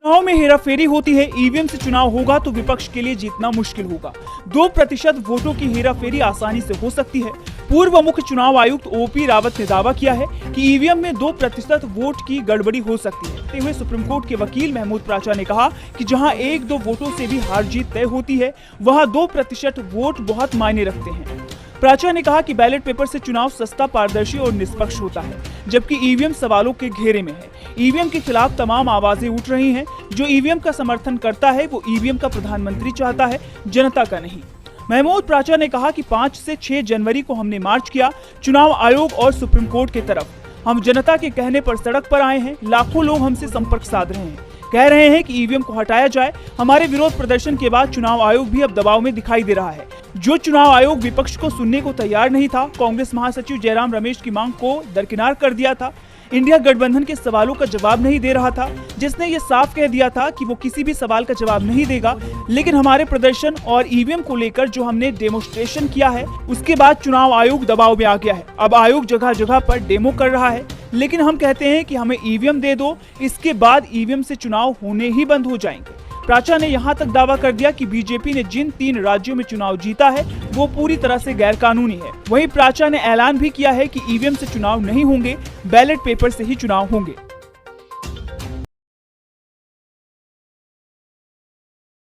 चुनाव में हेराफेरी होती है, ईवीएम से चुनाव होगा तो विपक्ष के लिए जीतना मुश्किल होगा। 2% वोटों की हेराफेरी आसानी से हो सकती है। पूर्व मुख्य चुनाव आयुक्त ओपी रावत ने दावा किया है कि ईवीएम में 2% वोट की गड़बड़ी हो सकती है। कहते हुए सुप्रीम कोर्ट के वकील महमूद प्राचा ने कहा कि जहां 1-2 वोटों से भी हार जीत तय होती है, वहां 2% वोट बहुत मायने रखते हैं। प्राचा ने कहा कि बैलेट पेपर से चुनाव सस्ता, पारदर्शी और निष्पक्ष होता है, जबकि ईवीएम सवालों के घेरे में है। ईवीएम के खिलाफ तमाम आवाजें उठ रही हैं। जो ईवीएम का समर्थन करता है वो ईवीएम का प्रधानमंत्री चाहता है, जनता का नहीं। महमूद प्राचा ने कहा कि 5 से 6 जनवरी को हमने मार्च किया, चुनाव आयोग और सुप्रीम कोर्ट की तरफ। हम जनता के कहने पर सड़क पर आए हैं। लाखों लोग हमसे संपर्क साध रहे हैं, कह रहे हैं कि ईवीएम को हटाया जाए। हमारे विरोध प्रदर्शन के बाद चुनाव आयोग भी अब दबाव में दिखाई दे रहा है। जो चुनाव आयोग विपक्ष को सुनने को तैयार नहीं था, कांग्रेस महासचिव जयराम रमेश की मांग को दरकिनार कर दिया था, इंडिया गठबंधन के सवालों का जवाब नहीं दे रहा था, जिसने ये साफ कह दिया था कि वो किसी भी सवाल का जवाब नहीं देगा। लेकिन हमारे प्रदर्शन और ईवीएम को लेकर जो हमने डेमोन्स्ट्रेशन किया है, उसके बाद चुनाव आयोग दबाव में आ गया है। अब आयोग जगह जगह पर डेमो कर रहा है, लेकिन हम कहते हैं कि हमें ईवीएम दे दो, इसके बाद ईवीएम से चुनाव होने ही बंद हो जाएंगे। प्राचा ने यहां तक दावा कर दिया कि बीजेपी ने जिन 3 राज्यों में चुनाव जीता है वो पूरी तरह से गैर कानूनी है। वहीं प्राचा ने ऐलान भी किया है कि ईवीएम से चुनाव नहीं होंगे, बैलेट पेपर से ही चुनाव होंगे।